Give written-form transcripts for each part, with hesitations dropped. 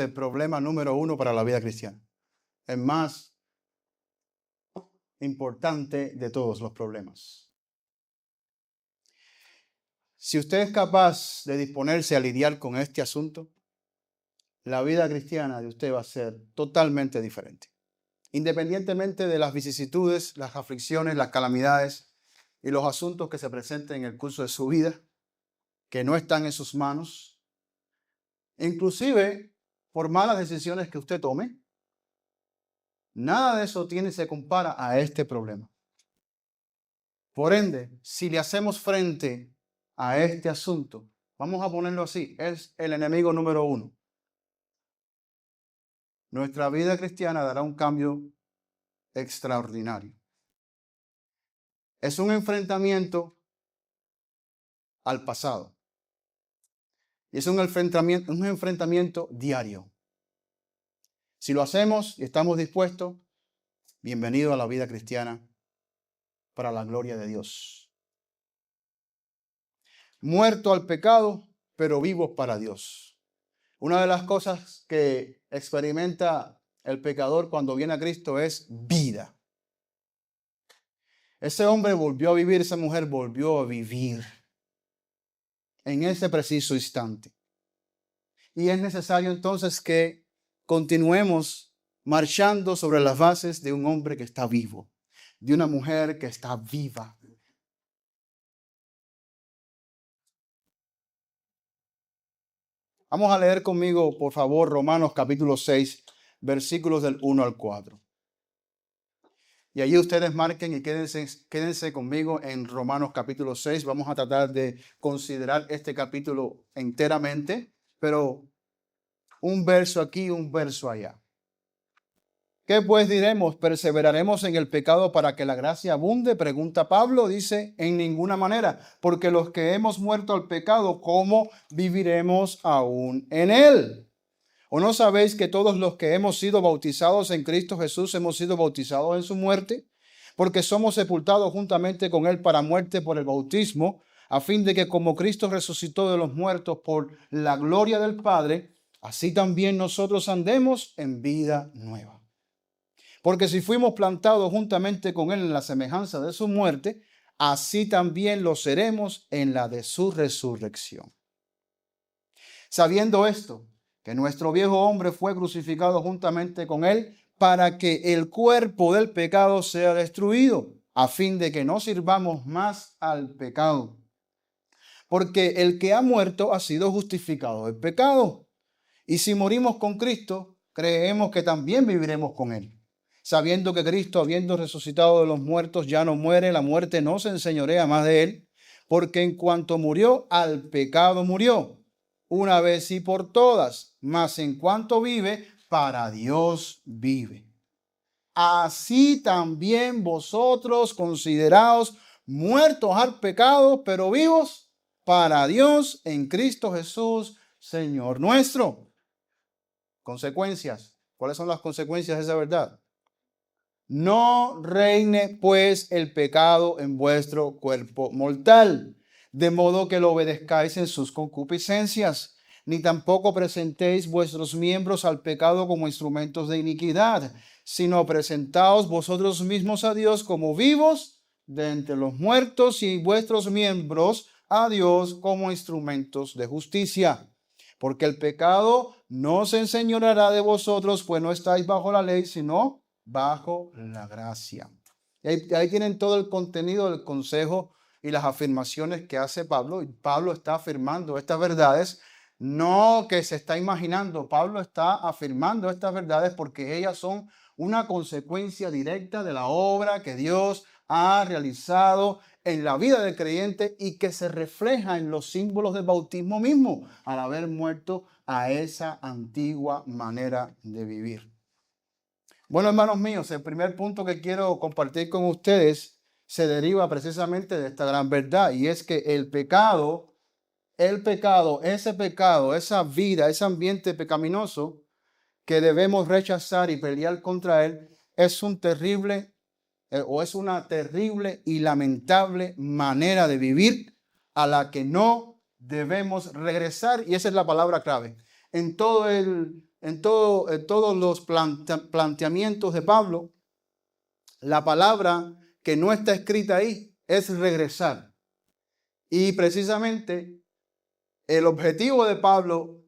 el problema número uno para la vida cristiana. El más importante de todos los problemas. Si usted es capaz de disponerse a lidiar con este asunto, la vida cristiana de usted va a ser totalmente diferente. Independientemente de las vicisitudes, las aflicciones, las calamidades y los asuntos que se presenten en el curso de su vida, que no están en sus manos, inclusive por malas decisiones que usted tome, nada de eso se compara a este problema. Por ende, si le hacemos frente a este asunto, vamos a ponerlo así, es el enemigo número uno. Nuestra vida cristiana dará un cambio extraordinario. Es un enfrentamiento al pasado. Y es un enfrentamiento diario. Si lo hacemos y estamos dispuestos, bienvenido a la vida cristiana para la gloria de Dios. Muerto al pecado, pero vivos para Dios. Una de las cosas que experimenta el pecador cuando viene a Cristo es vida. Ese hombre volvió a vivir, esa mujer volvió a vivir en ese preciso instante. Y es necesario entonces que continuemos marchando sobre las bases de un hombre que está vivo, de una mujer que está viva. Vamos a leer conmigo, por favor, Romanos capítulo 6, versículos del 1 al 4. Y allí ustedes marquen y quédense conmigo en Romanos capítulo 6. Vamos a tratar de considerar este capítulo enteramente, pero un verso aquí, un verso allá. ¿Qué pues diremos? ¿Perseveraremos en el pecado para que la gracia abunde? Pregunta Pablo. Dice, en ninguna manera, porque los que hemos muerto al pecado, ¿cómo viviremos aún en él? ¿O no sabéis que todos los que hemos sido bautizados en Cristo Jesús hemos sido bautizados en su muerte? Porque somos sepultados juntamente con él para muerte por el bautismo, a fin de que como Cristo resucitó de los muertos por la gloria del Padre, así también nosotros andemos en vida nueva. Porque si fuimos plantados juntamente con él en la semejanza de su muerte, así también lo seremos en la de su resurrección. Sabiendo esto, que nuestro viejo hombre fue crucificado juntamente con él para que el cuerpo del pecado sea destruido, a fin de que no sirvamos más al pecado. Porque el que ha muerto ha sido justificado del pecado. Y si morimos con Cristo, creemos que también viviremos con él. Sabiendo que Cristo, habiendo resucitado de los muertos, ya no muere, la muerte no se enseñorea más de él, porque en cuanto murió, al pecado murió, una vez y por todas, mas en cuanto vive, para Dios vive. Así también vosotros consideraos muertos al pecado, pero vivos para Dios en Cristo Jesús, Señor nuestro. Consecuencias. ¿Cuáles son las consecuencias de esa verdad? No reine pues el pecado en vuestro cuerpo mortal, de modo que lo obedezcáis en sus concupiscencias, ni tampoco presentéis vuestros miembros al pecado como instrumentos de iniquidad, sino presentaos vosotros mismos a Dios como vivos de entre los muertos y vuestros miembros a Dios como instrumentos de justicia. Porque el pecado no se enseñoreará de vosotros, pues no estáis bajo la ley, sino bajo la gracia. Y ahí tienen todo el contenido del consejo y las afirmaciones que hace Pablo. Y Pablo está afirmando estas verdades, no que se está imaginando. Pablo está afirmando estas verdades porque ellas son una consecuencia directa de la obra que Dios ha realizado en la vida del creyente y que se refleja en los símbolos del bautismo mismo, al haber muerto a esa antigua manera de vivir. Bueno, hermanos míos, el primer punto que quiero compartir con ustedes se deriva precisamente de esta gran verdad, y es que ese pecado, esa vida, ese ambiente pecaminoso que debemos rechazar y pelear contra él, es una terrible y lamentable manera de vivir a la que no debemos regresar, y esa es la palabra clave. En todo el en todos los planteamientos de Pablo, la palabra que no está escrita ahí es regresar. Y precisamente el objetivo de Pablo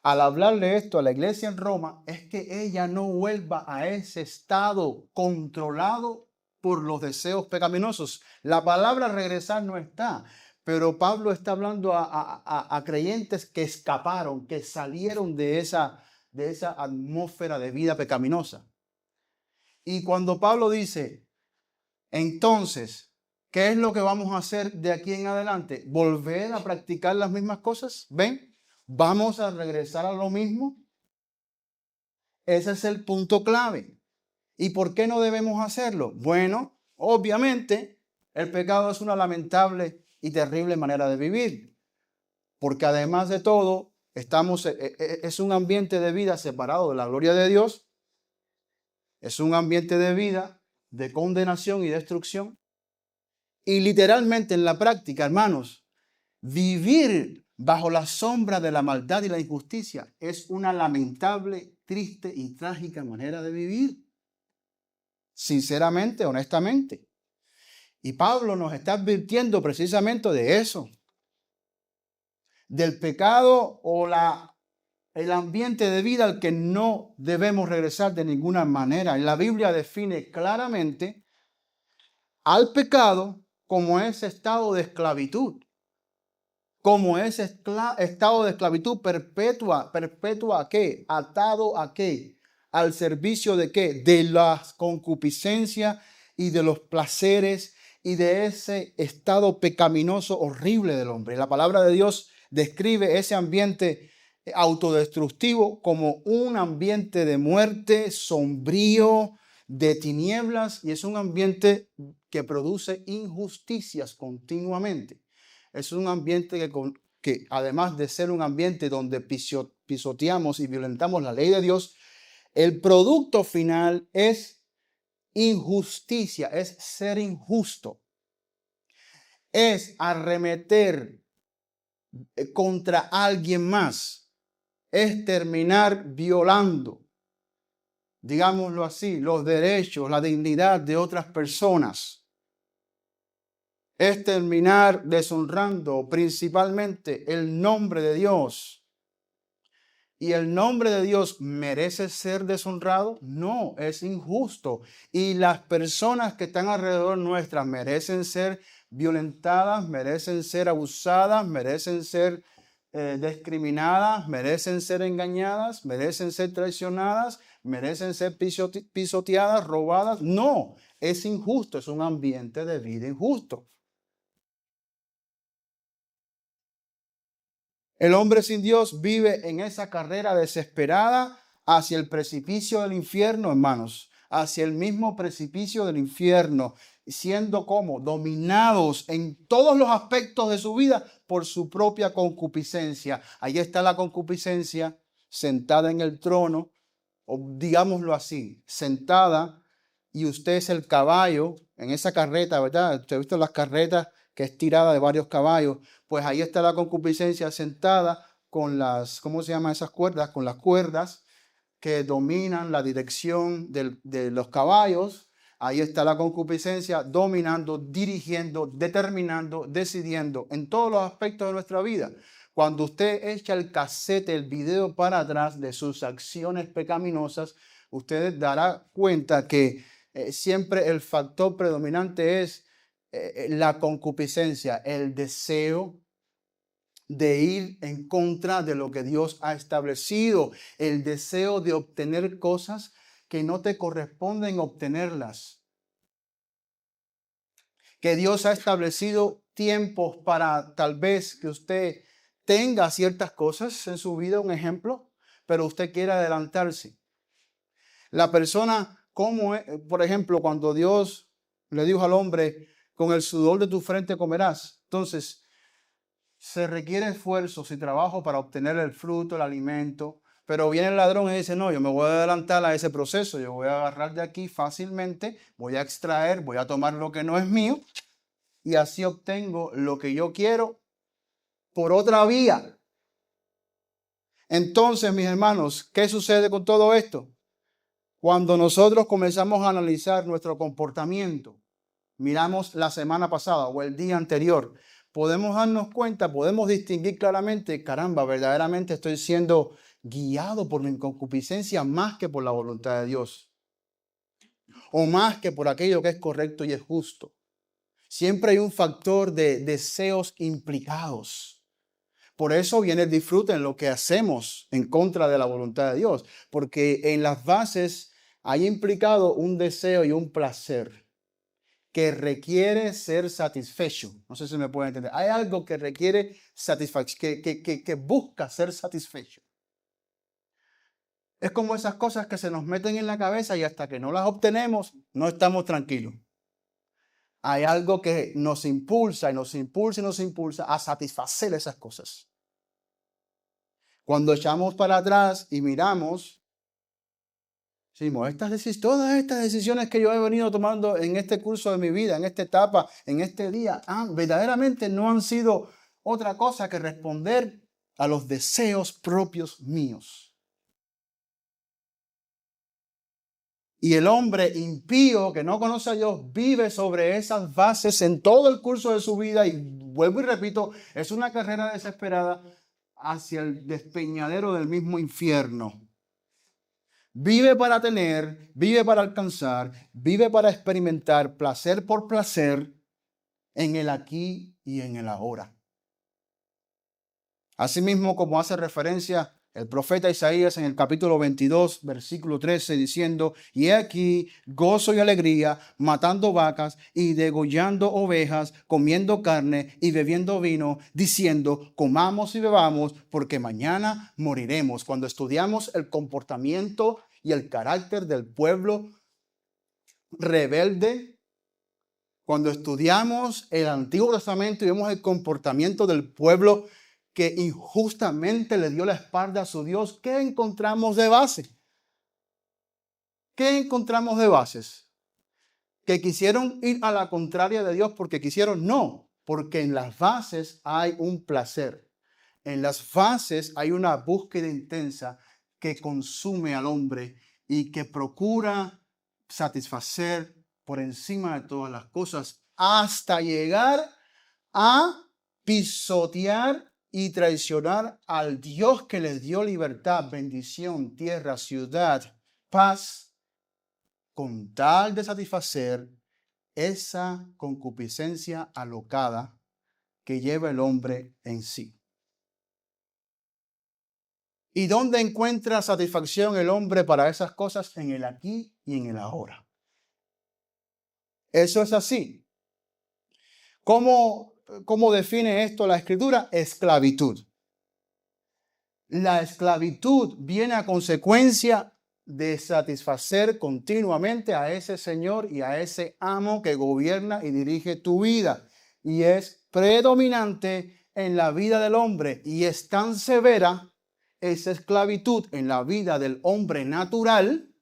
al hablarle esto a la iglesia en Roma es que ella no vuelva a ese estado controlado por los deseos pecaminosos. La palabra regresar no está, pero Pablo está hablando a creyentes que escaparon, que salieron de esa atmósfera de vida pecaminosa. Y cuando Pablo dice, entonces, ¿qué es lo que vamos a hacer de aquí en adelante? ¿Volver a practicar las mismas cosas? ¿Ven? ¿Vamos a regresar a lo mismo? Ese es el punto clave. ¿Y por qué no debemos hacerlo? Bueno, obviamente, el pecado es una lamentable y terrible manera de vivir. Porque además de todo, es un ambiente de vida separado de la gloria de Dios. Es un ambiente de vida de condenación y destrucción. Y literalmente en la práctica, hermanos, vivir bajo la sombra de la maldad y la injusticia es una lamentable, triste y trágica manera de vivir. Sinceramente, honestamente. Y Pablo nos está advirtiendo precisamente de eso. Del pecado o el ambiente de vida al que no debemos regresar de ninguna manera. Y la Biblia define claramente al pecado como ese estado de esclavitud. Como ese estado de esclavitud perpetua. ¿Perpetua a qué? ¿Atado a qué? ¿Al servicio de qué? De la concupiscencia y de los placeres y de ese estado pecaminoso horrible del hombre. La palabra de Dios describe ese ambiente autodestructivo como un ambiente de muerte, sombrío, de tinieblas, y es un ambiente que produce injusticias continuamente. Es un ambiente que además de ser un ambiente donde pisoteamos y violentamos la ley de Dios, el producto final es injusticia, es ser injusto, es arremeter contra alguien más, es terminar violando, digámoslo así, los derechos, la dignidad de otras personas. Es terminar deshonrando principalmente el nombre de Dios. ¿Y el nombre de Dios merece ser deshonrado? No, es injusto. ¿Y las personas que están alrededor nuestras merecen ser violentadas, merecen ser abusadas, merecen ser discriminadas, merecen ser engañadas, merecen ser traicionadas, merecen ser pisoteadas, robadas? No, es injusto, es un ambiente de vida injusto. El hombre sin Dios vive en esa carrera desesperada hacia el precipicio del infierno, hermanos, hacia el mismo precipicio del infierno, siendo como dominados en todos los aspectos de su vida por su propia concupiscencia. Ahí está la concupiscencia sentada en el trono, o digámoslo así, sentada, y usted es el caballo en esa carreta, ¿verdad? Usted ha visto las carretas que es tirada de varios caballos. Pues ahí está la concupiscencia sentada con las, ¿cómo se llaman esas cuerdas? Con las cuerdas que dominan la dirección de los caballos. Ahí está la concupiscencia dominando, dirigiendo, determinando, decidiendo en todos los aspectos de nuestra vida. Cuando usted echa el casete, el video para atrás de sus acciones pecaminosas, usted dará cuenta que siempre el factor predominante es la concupiscencia, el deseo de ir en contra de lo que Dios ha establecido, el deseo de obtener cosas que no te corresponden obtenerlas. Que Dios ha establecido tiempos para tal vez que usted tenga ciertas cosas en su vida, un ejemplo, pero usted quiere adelantarse. La persona, como por ejemplo, cuando Dios le dijo al hombre, con el sudor de tu frente comerás. Entonces, se requiere esfuerzos y trabajo para obtener el fruto, el alimento, pero viene el ladrón y dice, no, yo me voy a adelantar a ese proceso, yo voy a agarrar de aquí fácilmente, voy a extraer, voy a tomar lo que no es mío y así obtengo lo que yo quiero por otra vía. Entonces, mis hermanos, ¿qué sucede con todo esto? Cuando nosotros comenzamos a analizar nuestro comportamiento, miramos la semana pasada o el día anterior, podemos darnos cuenta, podemos distinguir claramente, caramba, verdaderamente estoy siendo guiado por mi concupiscencia más que por la voluntad de Dios, o más que por aquello que es correcto y es justo. Siempre hay un factor de deseos implicados. Por eso viene el disfrute en lo que hacemos en contra de la voluntad de Dios, porque en las bases hay implicado un deseo y un placer que requiere ser satisfecho. No sé si me pueden entender. Hay algo que requiere satisfacción, que busca ser satisfecho. Es como esas cosas que se nos meten en la cabeza y hasta que no las obtenemos, no estamos tranquilos. Hay algo que nos impulsa y nos impulsa y nos impulsa a satisfacer esas cosas. Cuando echamos para atrás y miramos, decimos, todas estas decisiones que yo he venido tomando en este curso de mi vida, en esta etapa, en este día, verdaderamente no han sido otra cosa que responder a los deseos propios míos. Y el hombre impío que no conoce a Dios vive sobre esas bases en todo el curso de su vida. Y vuelvo y repito, es una carrera desesperada hacia el despeñadero del mismo infierno. Vive para tener, vive para alcanzar, vive para experimentar placer por placer en el aquí y en el ahora. Asimismo, como hace referencia el profeta Isaías en el capítulo 22, versículo 13, diciendo, y he aquí gozo y alegría, matando vacas y degollando ovejas, comiendo carne y bebiendo vino, diciendo, comamos y bebamos, porque mañana moriremos. Cuando estudiamos el comportamiento y el carácter del pueblo rebelde, cuando estudiamos el Antiguo Testamento y vemos el comportamiento del pueblo que injustamente le dio la espalda a su Dios, ¿qué encontramos de base? ¿Qué encontramos de bases? ¿Que quisieron ir a la contraria de Dios porque quisieron? No, porque en las bases hay un placer. En las bases hay una búsqueda intensa que consume al hombre y que procura satisfacer por encima de todas las cosas hasta llegar a pisotear y traicionar al Dios que les dio libertad, bendición, tierra, ciudad, paz, con tal de satisfacer esa concupiscencia alocada que lleva el hombre en sí. ¿Y dónde encuentra satisfacción el hombre para esas cosas? En el aquí y en el ahora. Eso es así. ¿Cómo define esto la Escritura? Esclavitud. La esclavitud viene a consecuencia de satisfacer continuamente a ese Señor y a ese amo que gobierna y dirige tu vida. Y es predominante en la vida del hombre y es tan severa esa esclavitud en la vida del hombre natural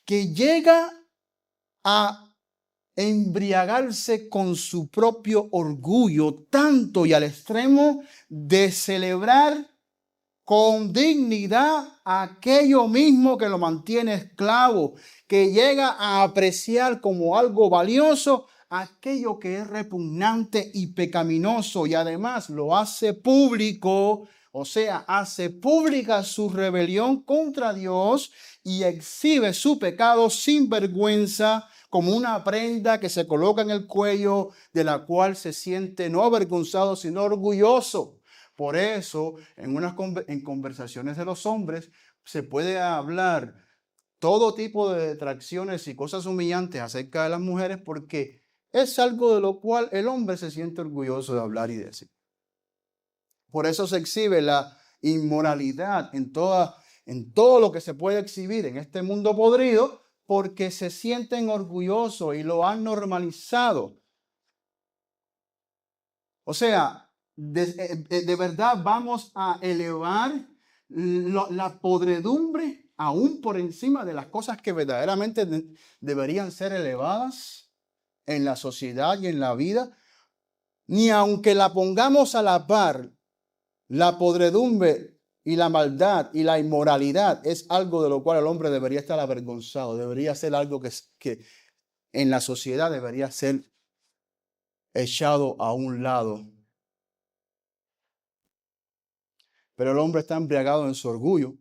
que llega a embriagarse con su propio orgullo, tanto y al extremo de celebrar con dignidad aquello mismo que lo mantiene esclavo, que llega a apreciar como algo valioso aquello que es repugnante y pecaminoso, y además lo hace público, o sea, hace pública su rebelión contra Dios y exhibe su pecado sin vergüenza, como una prenda que se coloca en el cuello, de la cual se siente no avergonzado, sino orgulloso. Por eso, en conversaciones de los hombres, se puede hablar todo tipo de detracciones y cosas humillantes acerca de las mujeres, porque es algo de lo cual el hombre se siente orgulloso de hablar y decir. Por eso se exhibe la inmoralidad en todo lo que se puede exhibir en este mundo podrido, porque se sienten orgullosos y lo han normalizado. O sea, de verdad vamos a elevar la podredumbre aún por encima de las cosas que verdaderamente deberían ser elevadas en la sociedad y en la vida. Ni aunque la pongamos a la par, la podredumbre y la maldad y la inmoralidad es algo de lo cual el hombre debería estar avergonzado, debería ser algo que en la sociedad debería ser echado a un lado. Pero el hombre está embriagado en su orgullo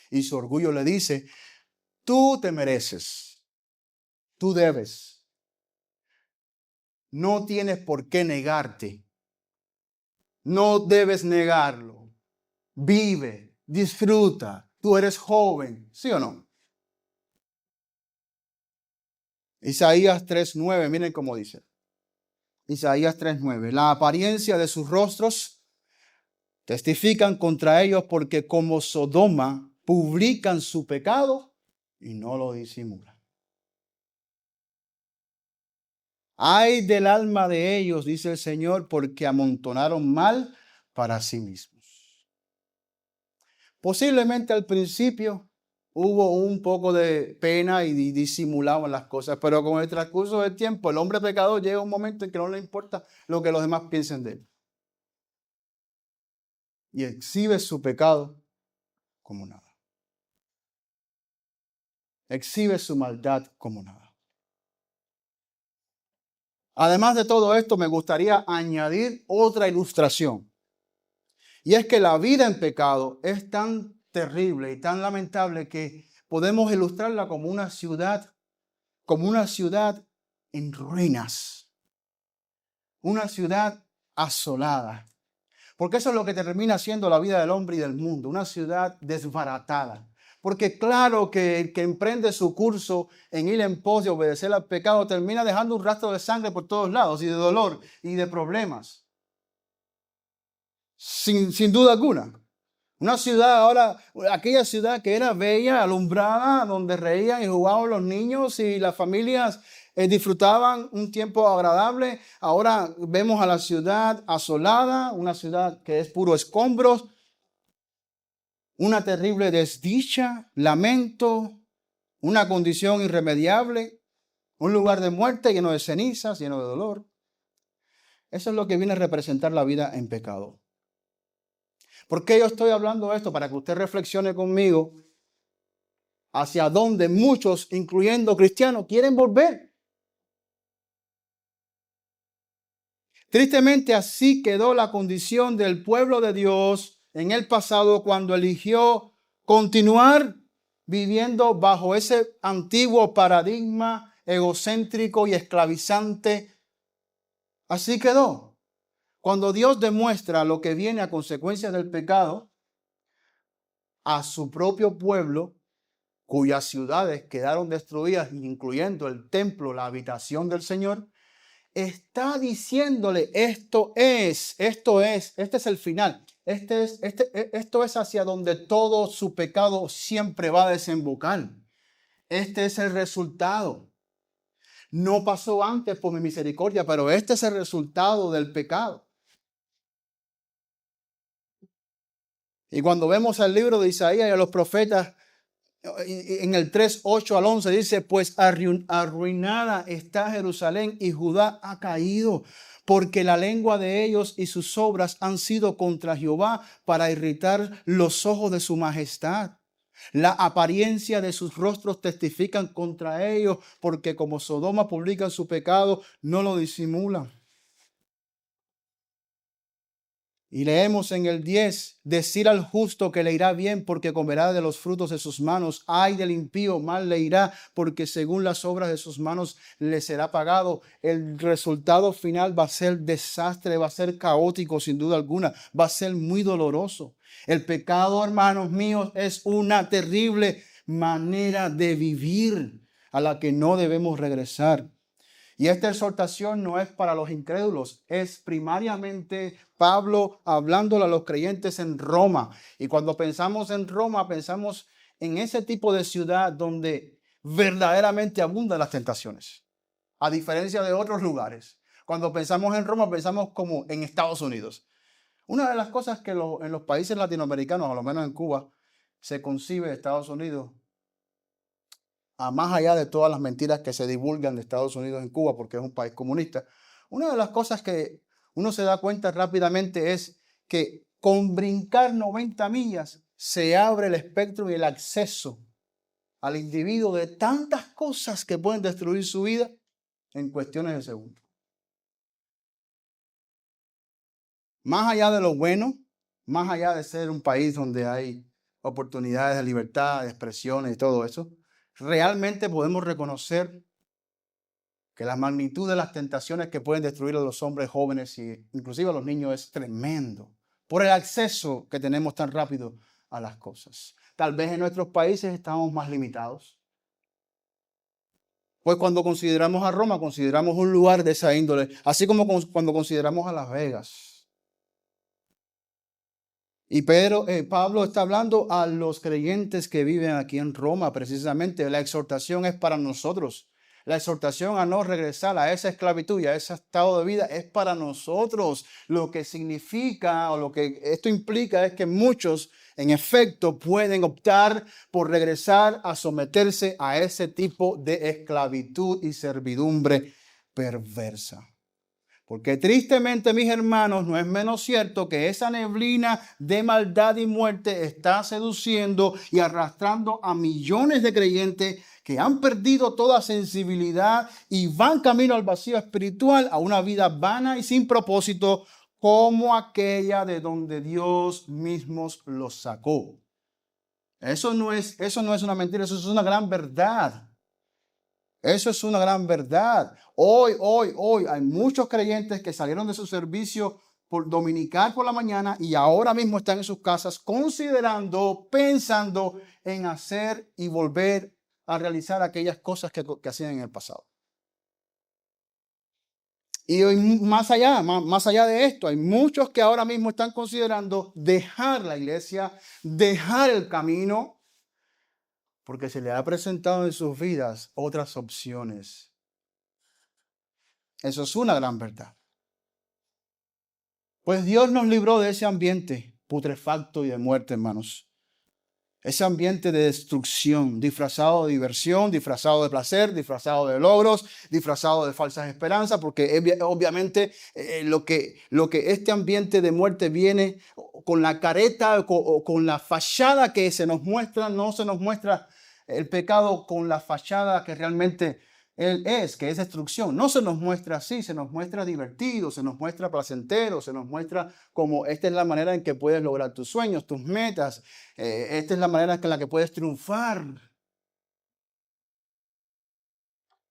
y su orgullo le dice, tú te mereces, tú debes, no tienes por qué negarte, no debes negarlo, vive, disfruta, tú eres joven, ¿sí o no? Isaías 3:9, miren cómo dice. Isaías 3:9, la apariencia de sus rostros testifican contra ellos porque como Sodoma publican su pecado y no lo disimulan. Ay del alma de ellos, dice el Señor, porque amontonaron mal para sí mismos. Posiblemente al principio hubo un poco de pena y disimulaban las cosas, pero con el transcurso del tiempo, el hombre pecador llega un momento en que no le importa lo que los demás piensen de él. Y exhibe su pecado como nada. Exhibe su maldad como nada. Además de todo esto, me gustaría añadir otra ilustración. Y es que la vida en pecado es tan terrible y tan lamentable que podemos ilustrarla como una ciudad en ruinas, una ciudad asolada. Porque eso es lo que termina siendo la vida del hombre y del mundo, una ciudad desbaratada. Porque claro que el que emprende su curso en ir en pos de obedecer al pecado termina dejando un rastro de sangre por todos lados y de dolor y de problemas. Sin duda alguna. Una ciudad ahora, aquella ciudad que era bella, alumbrada, donde reían y jugaban los niños y las familias disfrutaban un tiempo agradable. Ahora vemos a la ciudad asolada, una ciudad que es puro escombros, una terrible desdicha, lamento, una condición irremediable, un lugar de muerte lleno de cenizas, lleno de dolor. Eso es lo que viene a representar la vida en pecado. ¿Por qué yo estoy hablando de esto? Para que usted reflexione conmigo hacia dónde muchos, incluyendo cristianos, quieren volver. Tristemente así quedó la condición del pueblo de Dios en el pasado cuando eligió continuar viviendo bajo ese antiguo paradigma egocéntrico y esclavizante. Así quedó. Cuando Dios demuestra lo que viene a consecuencia del pecado a su propio pueblo, cuyas ciudades quedaron destruidas, incluyendo el templo, la habitación del Señor, está diciéndole, este es el final, esto es hacia donde todo su pecado siempre va a desembocar. Este es el resultado. No pasó antes por mi misericordia, pero este es el resultado del pecado. Y cuando vemos el libro de Isaías y a los profetas, en el 3:8 al 11 dice, pues arruinada está Jerusalén y Judá ha caído, porque la lengua de ellos y sus obras han sido contra Jehová para irritar los ojos de su majestad. La apariencia de sus rostros testifican contra ellos, porque como Sodoma publican su pecado, no lo disimulan. Y leemos en el 10, decir al justo que le irá bien porque comerá de los frutos de sus manos. Ay del impío, mal le irá porque según las obras de sus manos le será pagado. El resultado final va a ser desastre, va a ser caótico sin duda alguna, va a ser muy doloroso. El pecado, hermanos míos, es una terrible manera de vivir a la que no debemos regresar. Y esta exhortación no es para los incrédulos, es primariamente Pablo hablándole a los creyentes en Roma. Y cuando pensamos en Roma, pensamos en ese tipo de ciudad donde verdaderamente abundan las tentaciones, a diferencia de otros lugares. Cuando pensamos en Roma, pensamos como en Estados Unidos. Una de las cosas que en los países latinoamericanos, a lo menos en Cuba, se concibe Estados Unidos, a más allá de todas las mentiras que se divulgan de Estados Unidos en Cuba, porque es un país comunista, una de las cosas que uno se da cuenta rápidamente es que Con brincar 90 millas se abre el espectro y el acceso al individuo de tantas cosas que pueden destruir su vida en cuestiones de segundos. Más allá de lo bueno, más allá de ser un país donde hay oportunidades de libertad, de expresiones y todo eso, realmente podemos reconocer que la magnitud de las tentaciones que pueden destruir a los hombres jóvenes e inclusive a los niños es tremendo por el acceso que tenemos tan rápido a las cosas. Tal vez en nuestros países estamos más limitados. Pues cuando consideramos a Roma, consideramos un lugar de esa índole, así como cuando consideramos a Las Vegas. Y Pablo está hablando a los creyentes que viven aquí en Roma, precisamente. La exhortación es para nosotros. La exhortación a no regresar a esa esclavitud y a ese estado de vida es para nosotros. Lo que significa o lo que esto implica es que muchos, en efecto, pueden optar por regresar a someterse a ese tipo de esclavitud y servidumbre perversa. Porque tristemente, mis hermanos, no es menos cierto que esa neblina de maldad y muerte está seduciendo y arrastrando a millones de creyentes que han perdido toda sensibilidad y van camino al vacío espiritual, a una vida vana y sin propósito, como aquella de donde Dios mismo los sacó. Eso no es una mentira, eso es una gran verdad. Eso es una gran verdad. Hoy hay muchos creyentes que salieron de su servicio dominical por la mañana y ahora mismo están en sus casas pensando en hacer y volver a realizar aquellas cosas que hacían en el pasado. Y hoy, más allá de esto, hay muchos que ahora mismo están considerando dejar la iglesia, dejar el camino, porque se le ha presentado en sus vidas otras opciones. Eso es una gran verdad. Pues Dios nos libró de ese ambiente putrefacto y de muerte, hermanos. Ese ambiente de destrucción, disfrazado de diversión, disfrazado de placer, disfrazado de logros, disfrazado de falsas esperanzas, porque obviamente lo que este ambiente de muerte viene con la careta o con la fachada que se nos muestra, no se nos muestra el pecado con la fachada que realmente él es, que es destrucción. No se nos muestra así, se nos muestra divertido, se nos muestra placentero, se nos muestra como esta es la manera en que puedes lograr tus sueños, tus metas. Esta es la manera en la que puedes triunfar.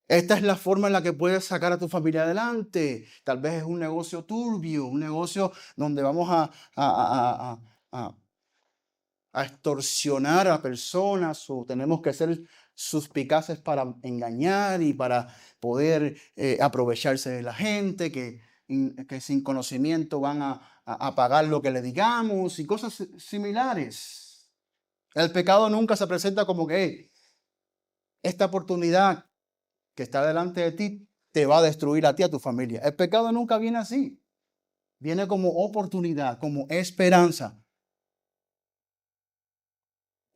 Esta es la forma en la que puedes sacar a tu familia adelante. Tal vez es un negocio turbio, un negocio donde vamos a extorsionar a personas o tenemos que ser suspicaces para engañar y para poder aprovecharse de la gente que sin conocimiento van a pagar lo que le digamos y cosas similares. El pecado nunca se presenta como que hey, esta oportunidad que está delante de ti te va a destruir a ti, a tu familia. El pecado nunca viene así. Viene como oportunidad, como esperanza.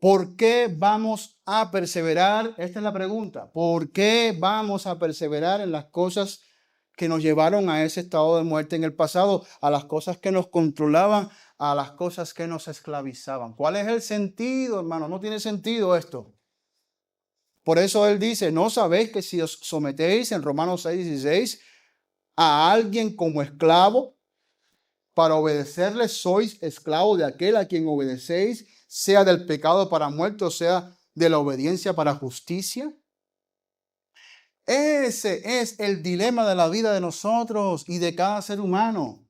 ¿Por qué vamos a perseverar? Esta es la pregunta. ¿Por qué vamos a perseverar en las cosas que nos llevaron a ese estado de muerte en el pasado, a las cosas que nos controlaban, a las cosas que nos esclavizaban? ¿Cuál es el sentido, hermano? No tiene sentido esto. Por eso él dice, ¿no sabéis que si os sometéis en Romanos 6:16 a alguien como esclavo, para obedecerle sois esclavo de aquel a quien obedecéis, sea del pecado para muerte o sea de la obediencia para justicia? Ese es el dilema de la vida de nosotros y de cada ser humano.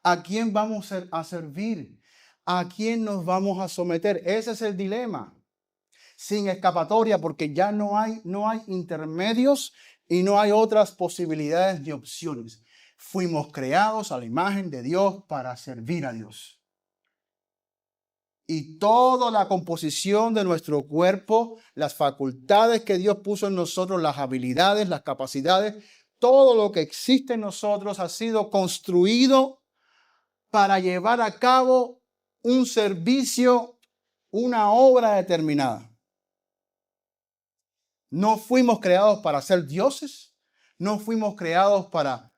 ¿A quién vamos a servir? ¿A quién nos vamos a someter? Ese es el dilema. Sin escapatoria, porque ya no hay intermedios y no hay otras posibilidades de opciones. Fuimos creados a la imagen de Dios para servir a Dios. Y toda la composición de nuestro cuerpo, las facultades que Dios puso en nosotros, las habilidades, las capacidades, todo lo que existe en nosotros ha sido construido para llevar a cabo un servicio, una obra determinada. No fuimos creados para ser dioses, no fuimos creados para...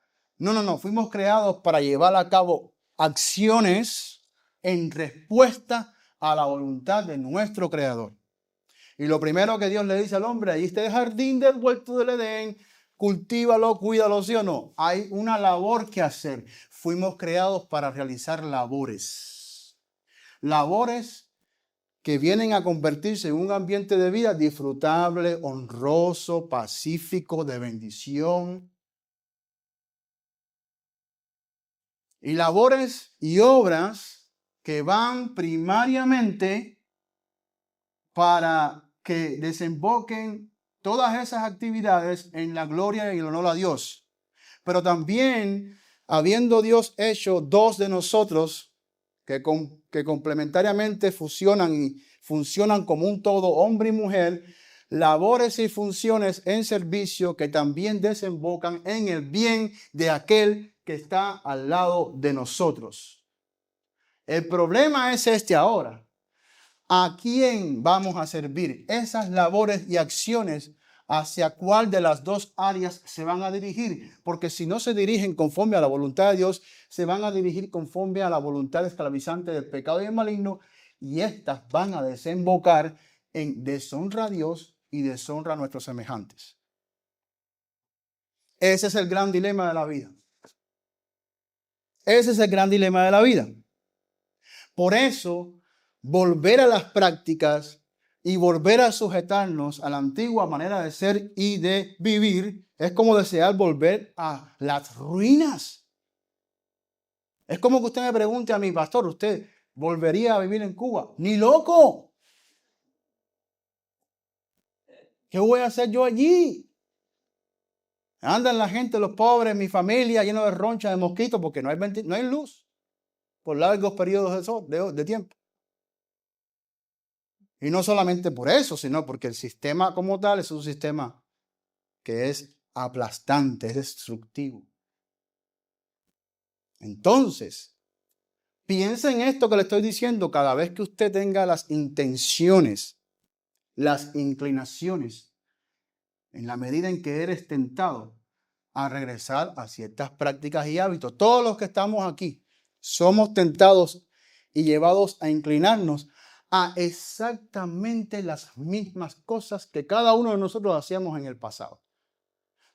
fuimos creados para llevar a cabo acciones en respuesta a la voluntad de nuestro Creador. Y lo primero que Dios le dice al hombre, ahí está el jardín del huerto del Edén, cultívalo, cuídalo, ¿sí o no? Hay una labor que hacer. Fuimos creados para realizar labores. Labores que vienen a convertirse en un ambiente de vida disfrutable, honroso, pacífico, de bendición. Y labores y obras que van primariamente para que desemboquen todas esas actividades en la gloria y el honor a Dios. Pero también, habiendo Dios hecho dos de nosotros que complementariamente fusionan y funcionan como un todo, hombre y mujer, labores y funciones en servicio que también desembocan en el bien de aquel que está al lado de nosotros. El problema es este ahora. ¿A quién vamos a servir? Esas labores y acciones, ¿hacia cuál de las dos áreas se van a dirigir? Porque si no se dirigen conforme a la voluntad de Dios, se van a dirigir conforme a la voluntad esclavizante del pecado y el maligno, y estas van a desembocar en deshonra a Dios y deshonra a nuestros semejantes. Ese es el gran dilema de la vida. Ese es el gran dilema de la vida. Por eso, volver a las prácticas y volver a sujetarnos a la antigua manera de ser y de vivir es como desear volver a las ruinas. Es como que usted me pregunte a mi pastor, ¿usted volvería a vivir en Cuba? ¡Ni loco! ¿Qué voy a hacer yo allí? Andan la gente, los pobres, mi familia, lleno de ronchas, de mosquitos, porque no hay luz por largos periodos de tiempo. Y no solamente por eso, sino porque el sistema como tal es un sistema que es aplastante, es destructivo. Entonces, piensa en esto que le estoy diciendo cada vez que usted tenga las intenciones, las inclinaciones, en la medida en que eres tentado a regresar a ciertas prácticas y hábitos. Todos los que estamos aquí somos tentados y llevados a inclinarnos a exactamente las mismas cosas que cada uno de nosotros hacíamos en el pasado.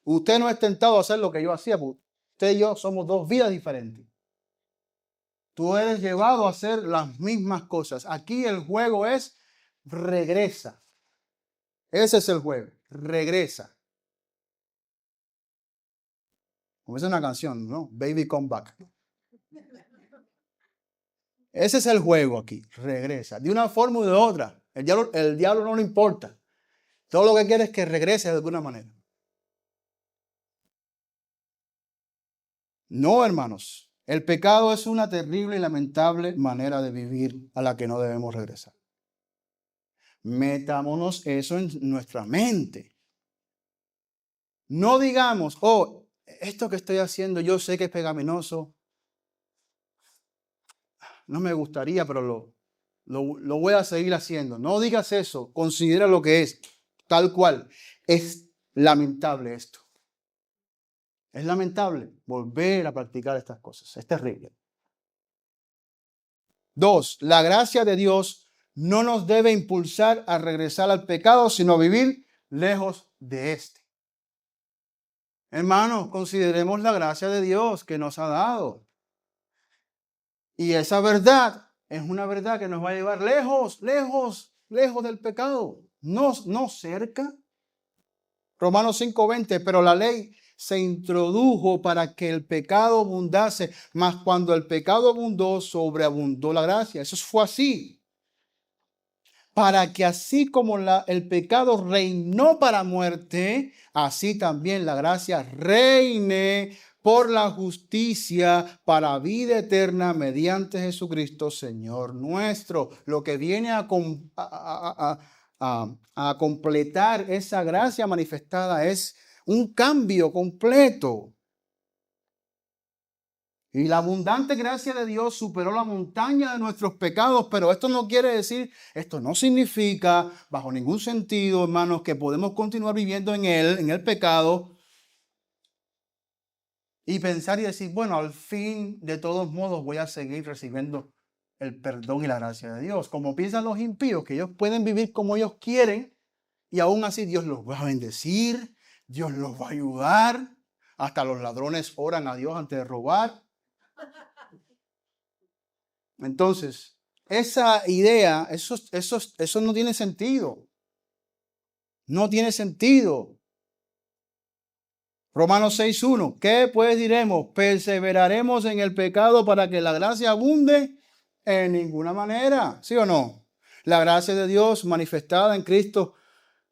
Usted no es tentado a hacer lo que yo hacía, porque usted y yo somos dos vidas diferentes. Tú eres llevado a hacer las mismas cosas. Aquí el juego es regresa. Ese es el juego, regresa. Como es una canción, ¿no? Baby come back. Ese es el juego aquí, regresa. De una forma u de otra. El diablo no le importa. Todo lo que quiere es que regrese de alguna manera. No, hermanos. El pecado es una terrible y lamentable manera de vivir a la que no debemos regresar. Metámonos eso en nuestra mente. No digamos, oh, esto que estoy haciendo yo sé que es pecaminoso. No me gustaría, pero lo voy a seguir haciendo. No digas eso. Considera lo que es, tal cual. Es lamentable esto. Es lamentable volver a practicar estas cosas. Es terrible. 2. La gracia de Dios no nos debe impulsar a regresar al pecado, sino a vivir lejos de este. Hermanos, consideremos la gracia de Dios que nos ha dado. Y esa verdad es una verdad que nos va a llevar lejos, lejos, lejos del pecado. No cerca. Romanos 5:20, pero la ley se introdujo para que el pecado abundase, mas cuando el pecado abundó, sobreabundó la gracia. Eso fue así. Para que así como el pecado reinó para muerte, así también la gracia reine por la justicia para vida eterna mediante Jesucristo, Señor nuestro. Lo que viene a completar esa gracia manifestada es un cambio completo. Y la abundante gracia de Dios superó la montaña de nuestros pecados, pero esto no quiere decir, esto no significa, bajo ningún sentido, hermanos, que podemos continuar viviendo en el pecado, y pensar y decir, bueno, al fin, de todos modos, voy a seguir recibiendo el perdón y la gracia de Dios. Como piensan los impíos, que ellos pueden vivir como ellos quieren y aún así Dios los va a bendecir, Dios los va a ayudar. Hasta los ladrones oran a Dios antes de robar. Entonces, esa idea, eso no tiene sentido. No tiene sentido. Romanos 6:1. ¿Qué pues diremos? ¿Perseveraremos en el pecado para que la gracia abunde? En ninguna manera. ¿Sí o no? La gracia de Dios manifestada en Cristo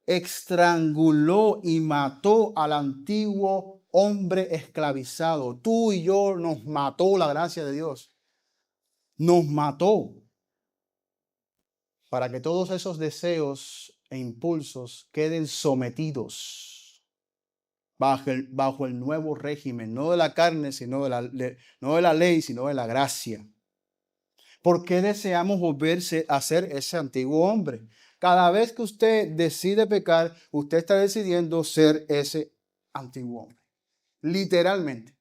estranguló y mató al antiguo hombre esclavizado. Tú y yo nos mató la gracia de Dios. Nos mató para que todos esos deseos e impulsos queden sometidos bajo el nuevo régimen, no de la carne, sino no de la ley, sino de la gracia. ¿Por qué deseamos volverse a ser ese antiguo hombre? Cada vez que usted decide pecar, usted está decidiendo ser ese antiguo hombre. Literalmente.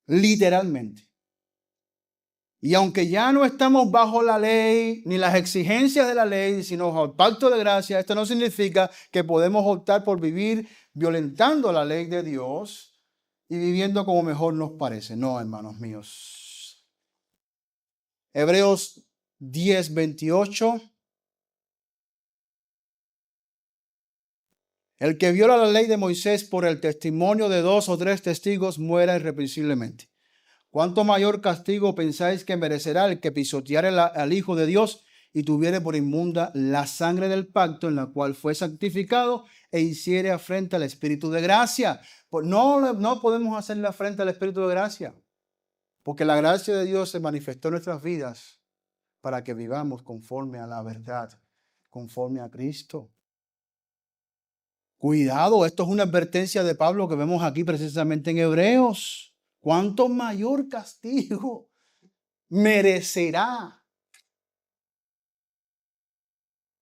Literalmente. Y aunque ya no estamos bajo la ley, ni las exigencias de la ley, sino bajo el pacto de gracia, esto no significa que podemos optar por vivir violentando la ley de Dios y viviendo como mejor nos parece. No, hermanos míos. Hebreos 10:28. El que viola la ley de Moisés por el testimonio de 2 o 3 testigos muera irrepreensiblemente. ¿Cuánto mayor castigo pensáis que merecerá el que pisoteare al Hijo de Dios y tuviere por inmunda la sangre del pacto en la cual fue santificado e hiciere afrenta al Espíritu de gracia? Pues no podemos hacerle afrenta al Espíritu de gracia, porque la gracia de Dios se manifestó en nuestras vidas para que vivamos conforme a la verdad, conforme a Cristo. Cuidado, esto es una advertencia de Pablo que vemos aquí precisamente en Hebreos. ¿Cuánto mayor castigo merecerá?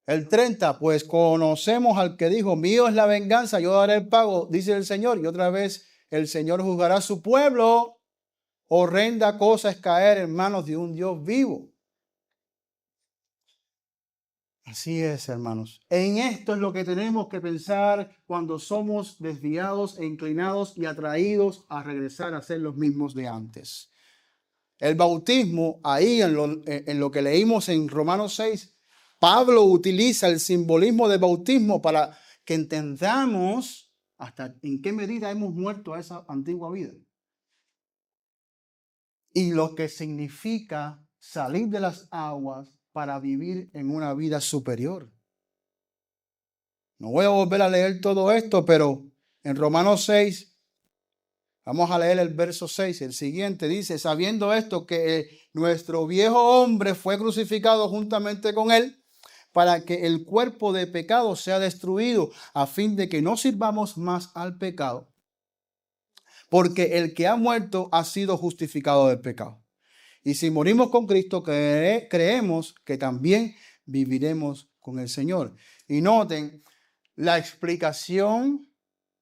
El 30, pues conocemos al que dijo, mío es la venganza, yo daré el pago, dice el Señor. Y otra vez el Señor juzgará a su pueblo. Horrenda cosa es caer en manos de un Dios vivo. Así es, hermanos. En esto es lo que tenemos que pensar cuando somos desviados e inclinados y atraídos a regresar a ser los mismos de antes. El bautismo, ahí en lo que leímos en Romanos 6, Pablo utiliza el simbolismo del bautismo para que entendamos hasta en qué medida hemos muerto a esa antigua vida. Y lo que significa salir de las aguas para vivir en una vida superior. No voy a volver a leer todo esto, pero en Romanos 6, vamos a leer el verso 6, el siguiente dice, sabiendo esto que nuestro viejo hombre fue crucificado juntamente con él, para que el cuerpo de pecado sea destruido, a fin de que no sirvamos más al pecado, porque el que ha muerto ha sido justificado del pecado. Y si morimos con Cristo, creemos que también viviremos con el Señor. Y noten la explicación,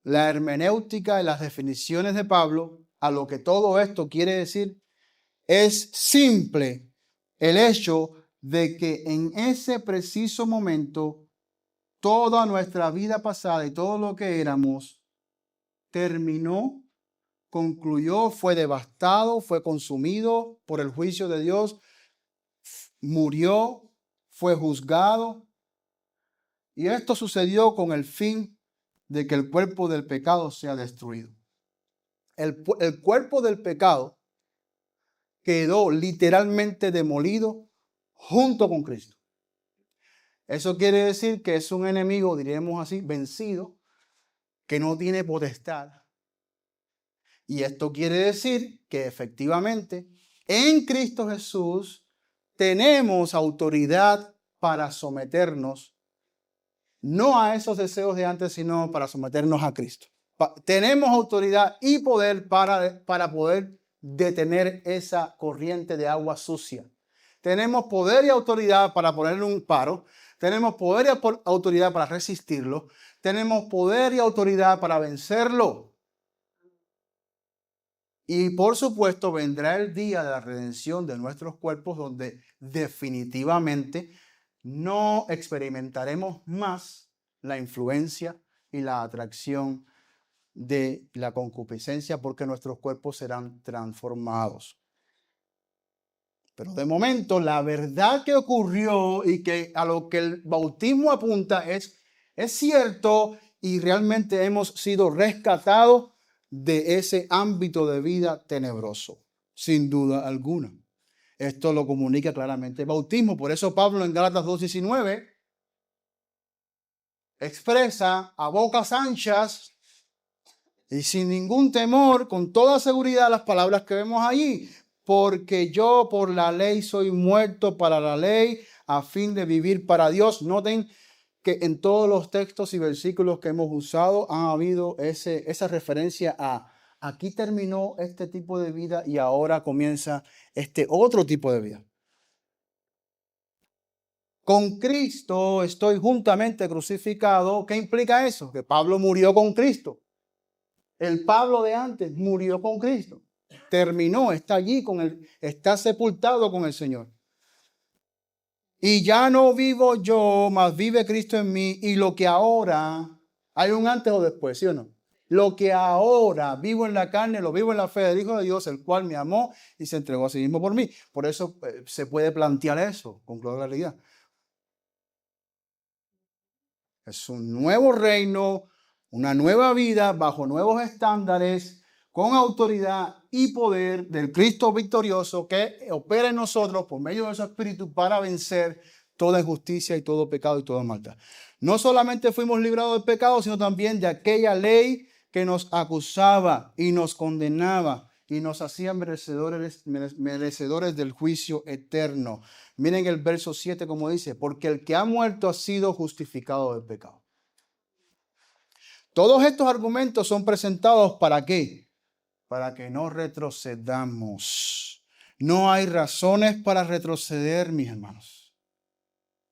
la hermenéutica y las definiciones de Pablo a lo que todo esto quiere decir. Es simple el hecho de que en ese preciso momento toda nuestra vida pasada y todo lo que éramos terminó, concluyó, fue devastado, fue consumido por el juicio de Dios, murió, fue juzgado. Y esto sucedió con el fin de que el cuerpo del pecado sea destruido. El cuerpo del pecado quedó literalmente demolido junto con Cristo. Eso quiere decir que es un enemigo, diríamos así, vencido, que no tiene potestad. Y esto quiere decir que efectivamente en Cristo Jesús tenemos autoridad para someternos, no a esos deseos de antes, sino para someternos a Cristo. Tenemos autoridad y poder para poder detener esa corriente de agua sucia. Tenemos poder y autoridad para ponerle un paro. Tenemos poder y autoridad para resistirlo. Tenemos poder y autoridad para vencerlo. Y por supuesto vendrá el día de la redención de nuestros cuerpos donde definitivamente no experimentaremos más la influencia y la atracción de la concupiscencia porque nuestros cuerpos serán transformados. Pero de momento la verdad que ocurrió y que a lo que el bautismo apunta es cierto y realmente hemos sido rescatados de ese ámbito de vida tenebroso, sin duda alguna. Esto lo comunica claramente el bautismo. Por eso Pablo en Gálatas 2:19 expresa a bocas anchas y sin ningún temor, con toda seguridad, las palabras que vemos allí. Porque yo por la ley soy muerto para la ley a fin de vivir para Dios. Noten que en todos los textos y versículos que hemos usado ha habido esa referencia a aquí terminó este tipo de vida y ahora comienza este otro tipo de vida. Con Cristo estoy juntamente crucificado. ¿Qué implica eso? Que Pablo murió con Cristo. El Pablo de antes murió con Cristo. Terminó, está allí está sepultado con el Señor. Y ya no vivo yo, mas vive Cristo en mí. Y lo que ahora, hay un antes o después, ¿sí o no? Lo que ahora vivo en la carne, lo vivo en la fe del Hijo de Dios, el cual me amó y se entregó a sí mismo por mí. Por eso se puede plantear eso con claridad. Es un nuevo reino, una nueva vida bajo nuevos estándares, con autoridad y poder del Cristo victorioso que opera en nosotros por medio de su Espíritu para vencer toda injusticia y todo pecado y toda maldad. No solamente fuimos librados del pecado, sino también de aquella ley que nos acusaba y nos condenaba y nos hacía merecedores del juicio eterno. Miren el verso 7 como dice, porque el que ha muerto ha sido justificado del pecado. Todos estos argumentos son presentados ¿para qué? Para que no retrocedamos. No hay razones para retroceder, mis hermanos.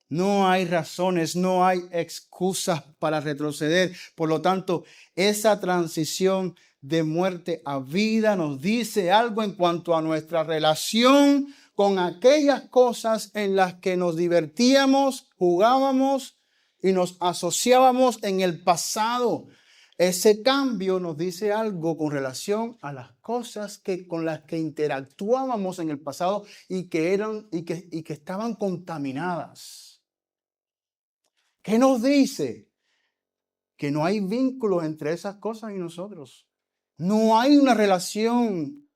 No hay razones, no hay excusas para retroceder. Por lo tanto, esa transición de muerte a vida nos dice algo en cuanto a nuestra relación con aquellas cosas en las que nos divertíamos, jugábamos y nos asociábamos en el pasado. Ese cambio nos dice algo con relación a las cosas con las que interactuábamos en el pasado y que estaban contaminadas. ¿Qué nos dice? Que no hay vínculo entre esas cosas y nosotros. No hay una relación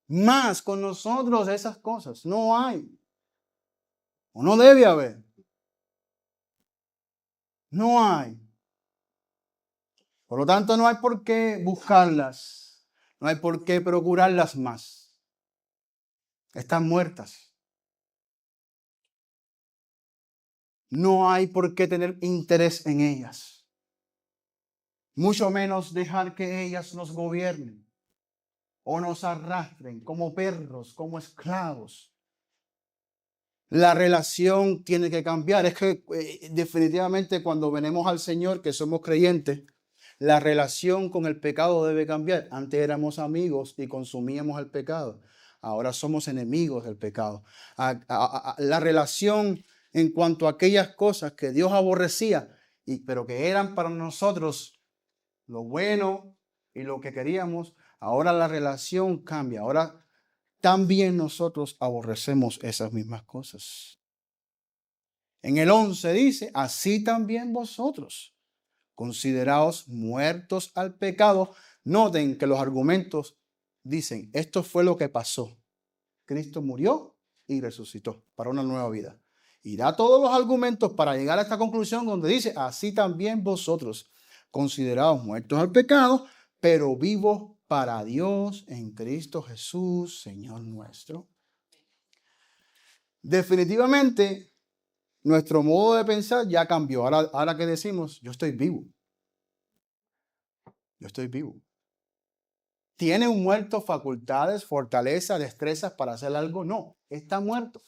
más con nosotros de esas cosas. No hay. O no debe haber. No hay. Por lo tanto, no hay por qué buscarlas. No hay por qué procurarlas más. Están muertas. No hay por qué tener interés en ellas. Mucho menos dejar que ellas nos gobiernen o nos arrastren como perros, como esclavos. La relación tiene que cambiar. Es que definitivamente cuando venimos al Señor, que somos creyentes, la relación con el pecado debe cambiar. Antes éramos amigos y consumíamos el pecado. Ahora somos enemigos del pecado. La relación en cuanto a aquellas cosas que Dios aborrecía, pero que eran para nosotros lo bueno y lo que queríamos, ahora la relación cambia. Ahora también nosotros aborrecemos esas mismas cosas. En el 11 dice, así también vosotros, consideraos muertos al pecado. Noten que los argumentos dicen, esto fue lo que pasó. Cristo murió y resucitó para una nueva vida. Y da todos los argumentos para llegar a esta conclusión donde dice, así también vosotros, consideraos muertos al pecado, pero vivos para Dios en Cristo Jesús, Señor nuestro. Definitivamente, nuestro modo de pensar ya cambió. Ahora que decimos, yo estoy vivo. Yo estoy vivo. ¿Tiene un muerto facultades, fortaleza, destrezas para hacer algo? No, está muerto.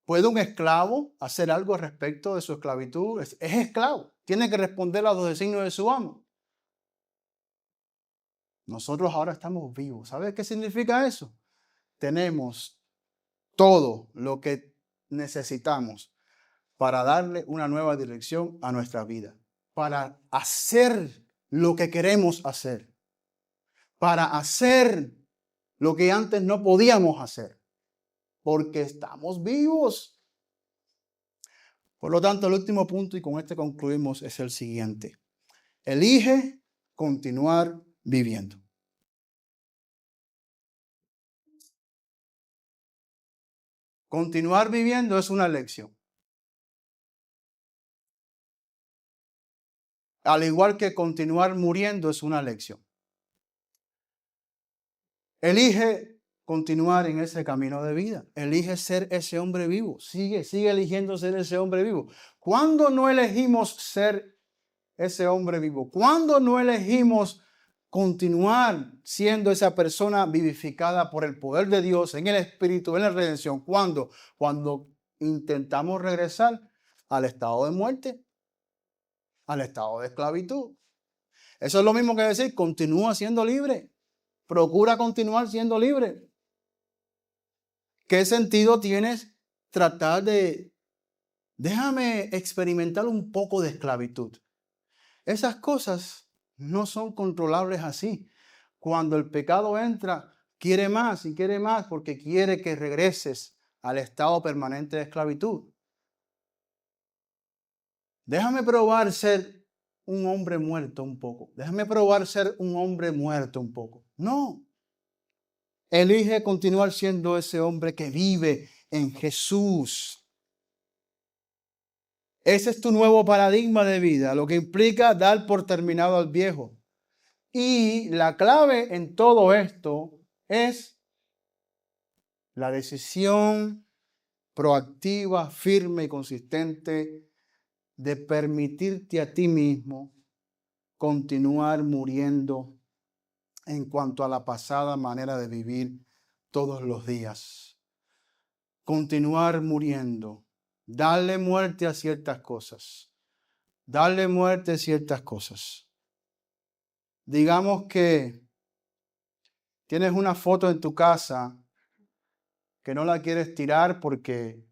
¿Puede un esclavo hacer algo respecto de su esclavitud? Es esclavo. Tiene que responder a los designios de su amo. Nosotros ahora estamos vivos. ¿Sabes qué significa eso? Tenemos todo lo que necesitamos para darle una nueva dirección a nuestra vida, para hacer lo que queremos hacer, para hacer lo que antes no podíamos hacer, porque estamos vivos. Por lo tanto, el último punto, y con este concluimos, es el siguiente. Elige continuar viviendo. Continuar viviendo es una elección. Al igual que continuar muriendo es una elección. Elige continuar en ese camino de vida. Elige ser ese hombre vivo. Sigue eligiendo ser ese hombre vivo. ¿Cuándo no elegimos ser ese hombre vivo? ¿Cuándo no elegimos continuar siendo esa persona vivificada por el poder de Dios en el Espíritu, en la redención? ¿Cuándo? Cuando intentamos regresar al estado de muerte, al estado de esclavitud. Eso es lo mismo que decir, continúa siendo libre. Procura continuar siendo libre. ¿Qué sentido tienes tratar de, déjame experimentar un poco de esclavitud? Esas cosas no son controlables así. Cuando el pecado entra, quiere más y quiere más porque quiere que regreses al estado permanente de esclavitud. Déjame probar ser un hombre muerto un poco. Déjame probar ser un hombre muerto un poco. No. Elige continuar siendo ese hombre que vive en Jesús. Ese es tu nuevo paradigma de vida, lo que implica dar por terminado al viejo. Y la clave en todo esto es la decisión proactiva, firme y consistente de permitirte a ti mismo continuar muriendo en cuanto a la pasada manera de vivir todos los días. Continuar muriendo. Darle muerte a ciertas cosas. Darle muerte a ciertas cosas. Digamos que tienes una foto en tu casa que no la quieres tirar porque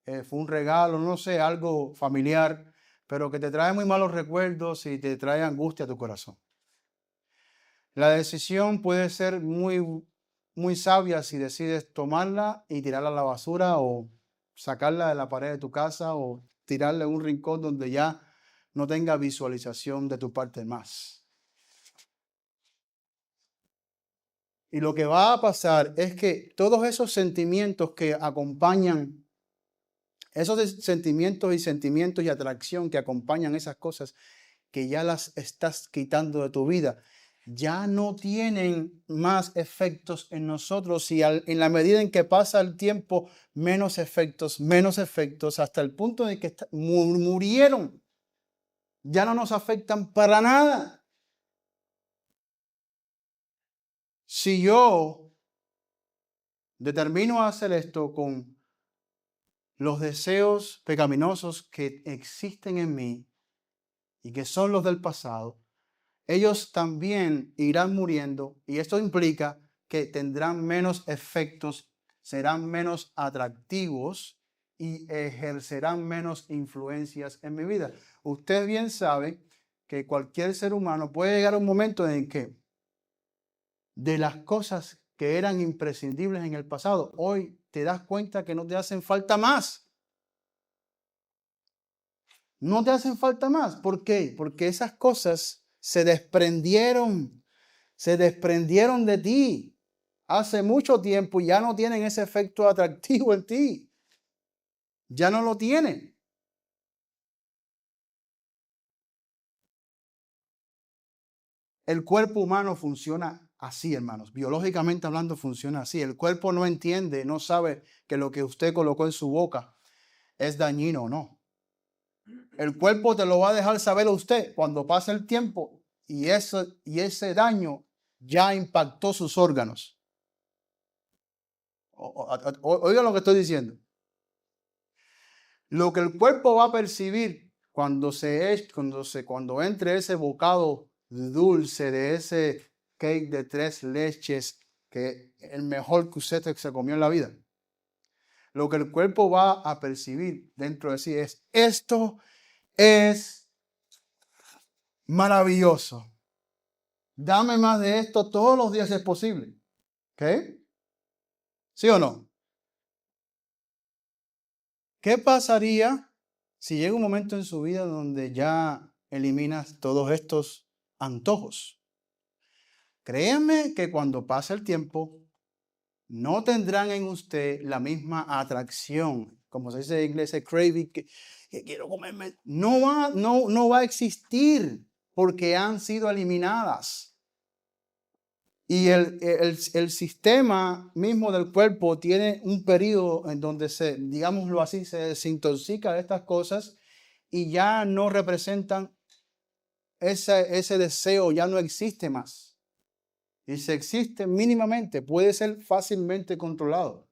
fue un regalo, no sé, algo familiar, pero que te trae muy malos recuerdos y te trae angustia a tu corazón. La decisión puede ser muy sabia si decides tomarla y tirarla a la basura o sacarla de la pared de tu casa o tirarla en un rincón donde ya no tenga visualización de tu parte más. Y lo que va a pasar es que todos esos sentimientos que acompañan, esos sentimientos y atracción que acompañan esas cosas que ya las estás quitando de tu vida, ya no tienen más efectos en nosotros y en la medida en que pasa el tiempo, menos efectos, hasta el punto de que murieron. Ya no nos afectan para nada. Si yo determino hacer esto con los deseos pecaminosos que existen en mí y que son los del pasado, ellos también irán muriendo y esto implica que tendrán menos efectos, serán menos atractivos y ejercerán menos influencias en mi vida. Usted bien sabe que cualquier ser humano puede llegar a un momento en que de las cosas que eran imprescindibles en el pasado, hoy te das cuenta que no te hacen falta más. No te hacen falta más. ¿Por qué? Porque esas cosas se desprendieron de ti hace mucho tiempo y ya no tienen ese efecto atractivo en ti. Ya no lo tienen. El cuerpo humano funciona así, hermanos. Biológicamente hablando funciona así. El cuerpo no entiende, no sabe que lo que usted colocó en su boca es dañino o no. El cuerpo te lo va a dejar saber a usted cuando pase el tiempo y ese daño ya impactó sus órganos. Oiga lo que estoy diciendo. Lo que el cuerpo va a percibir cuando entre ese bocado dulce de ese cake de 3 leches, que el mejor que usted se comió en la vida. Lo que el cuerpo va a percibir dentro de sí es, esto es maravilloso. Dame más de esto todos los días si es posible. ¿Ok? ¿Sí o no? ¿Qué pasaría si llega un momento en su vida donde ya eliminas todos estos antojos? Créeme que cuando pase el tiempo, no tendrán en usted la misma atracción, como se dice en inglés, craving, que quiero comerme. No va a existir porque han sido eliminadas. Y el sistema mismo del cuerpo tiene un periodo en donde digámoslo así, se desintoxica de estas cosas y ya no representan ese deseo, ya no existe más. Y si existe mínimamente, puede ser fácilmente controlado.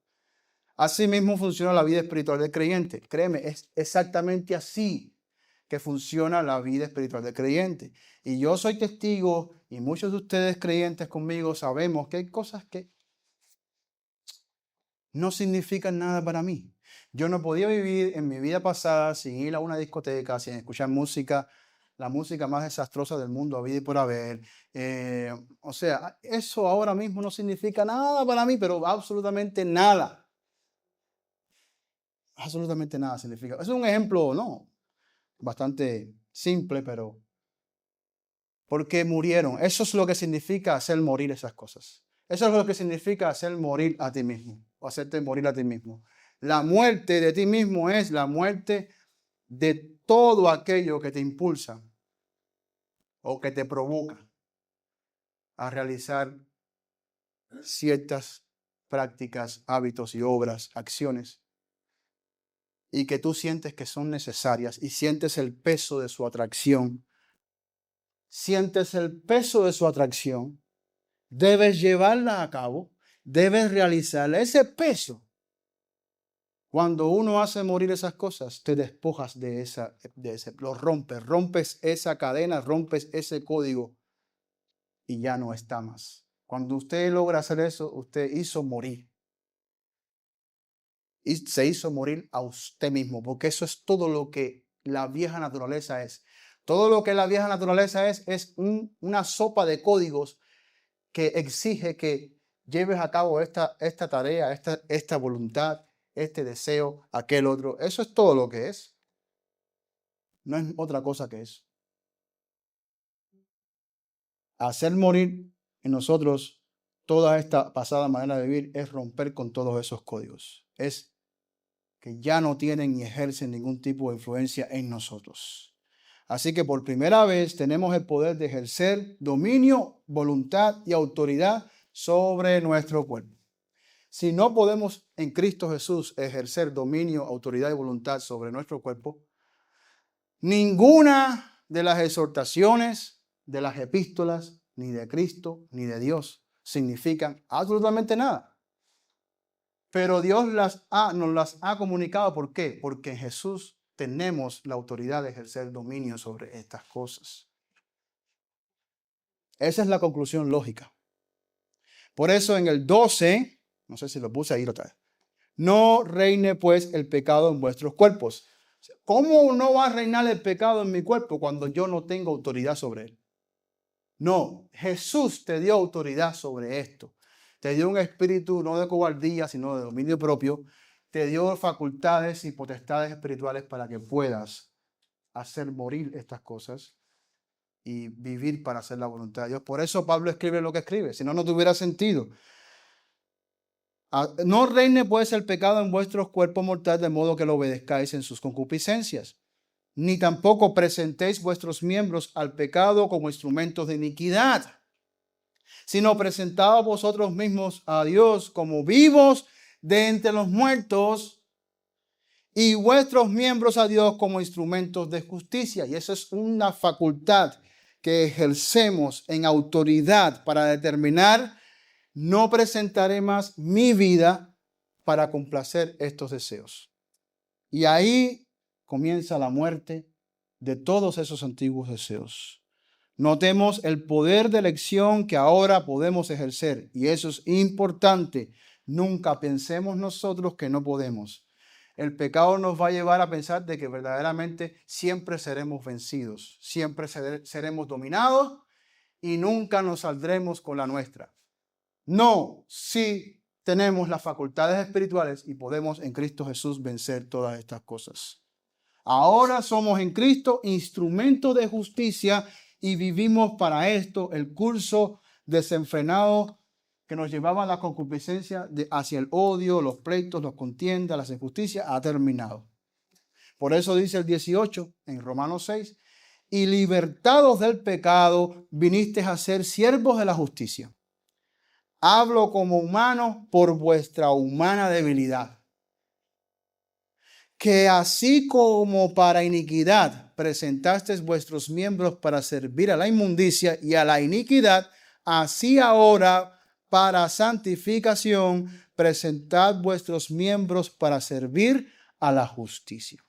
Así mismo funciona la vida espiritual del creyente. Créeme, es exactamente así que funciona la vida espiritual del creyente. Y yo soy testigo, y muchos de ustedes creyentes conmigo sabemos que hay cosas que no significan nada para mí. Yo no podía vivir en mi vida pasada sin ir a una discoteca, sin escuchar música, la música más desastrosa del mundo, habido y por haber. O sea, eso ahora mismo no significa nada para mí, pero absolutamente nada. Absolutamente nada significa. Es un ejemplo, ¿no? Bastante simple, pero porque murieron. Eso es lo que significa hacer morir esas cosas. Eso es lo que significa hacer morir a ti mismo, o hacerte morir a ti mismo. La muerte de ti mismo es la muerte de todo aquello que te impulsa o que te provoca a realizar ciertas prácticas, hábitos y obras, acciones, y que tú sientes que son necesarias y sientes el peso de su atracción. Sientes el peso de su atracción, debes llevarla a cabo, debes realizarla. Ese peso, cuando uno hace morir esas cosas, te despojas de ese, lo rompes esa cadena, rompes ese código y ya no está más. Cuando usted logra hacer eso, usted hizo morir. Y se hizo morir a usted mismo, porque eso es todo lo que la vieja naturaleza es. Todo lo que la vieja naturaleza es una sopa de códigos que exige que lleves a cabo esta tarea, esta voluntad, este deseo, aquel otro. Eso es todo lo que es. No es otra cosa que eso. Hacer morir en nosotros toda esta pasada manera de vivir es romper con todos esos códigos. Es que ya no tienen ni ejercen ningún tipo de influencia en nosotros. Así que por primera vez tenemos el poder de ejercer dominio, voluntad y autoridad sobre nuestro cuerpo. Si no podemos en Cristo Jesús ejercer dominio, autoridad y voluntad sobre nuestro cuerpo, ninguna de las exhortaciones de las epístolas, ni de Cristo, ni de Dios, significan absolutamente nada. Pero Dios nos las ha comunicado. ¿Por qué? Porque en Jesús tenemos la autoridad de ejercer dominio sobre estas cosas. Esa es la conclusión lógica. Por eso en el 12, no sé si lo puse ahí otra vez, no reine pues el pecado en vuestros cuerpos. ¿Cómo no va a reinar el pecado en mi cuerpo cuando yo no tengo autoridad sobre él? No, Jesús te dio autoridad sobre esto. Te dio un espíritu no de cobardía, sino de dominio propio. Te dio facultades y potestades espirituales para que puedas hacer morir estas cosas y vivir para hacer la voluntad de Dios. Por eso Pablo escribe lo que escribe, si no, no tuviera sentido. No reine pues el pecado en vuestros cuerpos mortales, de modo que lo obedezcáis en sus concupiscencias. Ni tampoco presentéis vuestros miembros al pecado como instrumentos de iniquidad, sino presentaos vosotros mismos a Dios como vivos de entre los muertos y vuestros miembros a Dios como instrumentos de justicia. Y eso es una facultad que ejercemos en autoridad para determinar: no presentaré más mi vida para complacer estos deseos. Y ahí comienza la muerte de todos esos antiguos deseos. Notemos el poder de elección que ahora podemos ejercer. Y eso es importante. Nunca pensemos nosotros que no podemos. El pecado nos va a llevar a pensar de que verdaderamente siempre seremos vencidos. Siempre seremos dominados y nunca nos saldremos con la nuestra. No, sí tenemos las facultades espirituales y podemos en Cristo Jesús vencer todas estas cosas. Ahora somos en Cristo instrumentos de justicia y vivimos para esto. El curso desenfrenado que nos llevaba a la concupiscencia hacia el odio, los pleitos, las contiendas, las injusticias, ha terminado. Por eso dice el 18 en Romanos 6, y libertados del pecado, vinisteis a ser siervos de la justicia. Hablo como humano por vuestra humana debilidad. Que así como para iniquidad presentasteis vuestros miembros para servir a la inmundicia y a la iniquidad, así ahora para santificación presentad vuestros miembros para servir a la justicia.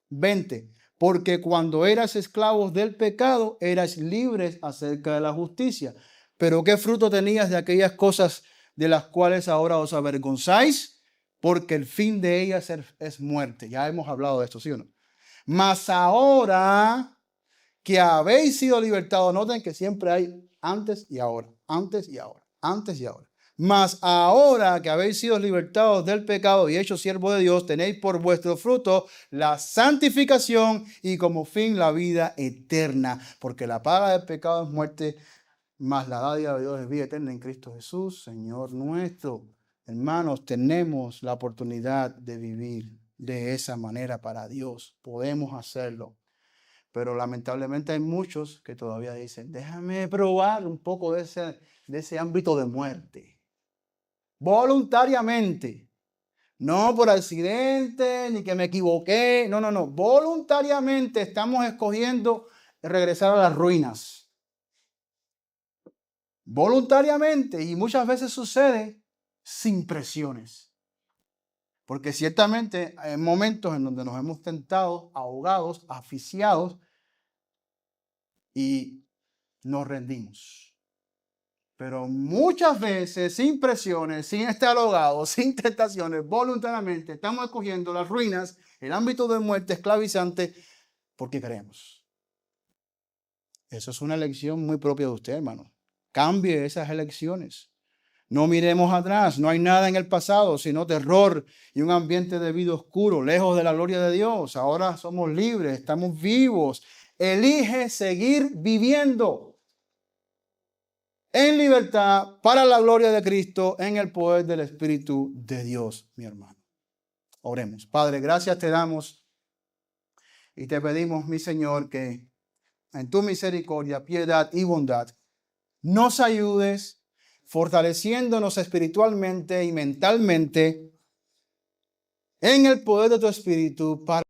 20. Porque cuando eras esclavos del pecado, eras libres acerca de la justicia. Pero ¿qué fruto tenías de aquellas cosas de las cuales ahora os avergonzáis? Porque el fin de ellas es muerte. Ya hemos hablado de esto, ¿sí o no? Mas ahora que habéis sido libertados, noten que siempre hay antes y ahora, antes y ahora, antes y ahora. Mas ahora que habéis sido libertados del pecado y hechos siervos de Dios, tenéis por vuestro fruto la santificación y como fin la vida eterna. Porque la paga del pecado es muerte, mas la dádiva de Dios es vida eterna en Cristo Jesús, Señor nuestro. Hermanos, tenemos la oportunidad de vivir de esa manera para Dios. Podemos hacerlo. Pero lamentablemente hay muchos que todavía dicen, déjame probar un poco de ese ámbito de muerte. Voluntariamente. No por accidente, ni que me equivoqué. No. Voluntariamente estamos escogiendo regresar a las ruinas. Voluntariamente. Y muchas veces sucede sin presiones. Porque ciertamente hay momentos en donde nos hemos tentado, ahogados, asfixiados y nos rendimos. Pero muchas veces, sin presiones, sin estar ahogados, sin tentaciones, voluntariamente estamos escogiendo las ruinas, el ámbito de muerte esclavizante, porque queremos. Eso es una elección muy propia de usted, hermano. Cambie esas elecciones. No miremos atrás, no hay nada en el pasado, sino terror y un ambiente de vida oscuro, lejos de la gloria de Dios. Ahora somos libres, estamos vivos. Elige seguir viviendo en libertad para la gloria de Cristo, en el poder del Espíritu de Dios, mi hermano. Oremos. Padre, gracias te damos y te pedimos, mi Señor, que en tu misericordia, piedad y bondad nos ayudes fortaleciéndonos espiritualmente y mentalmente en el poder de tu Espíritu para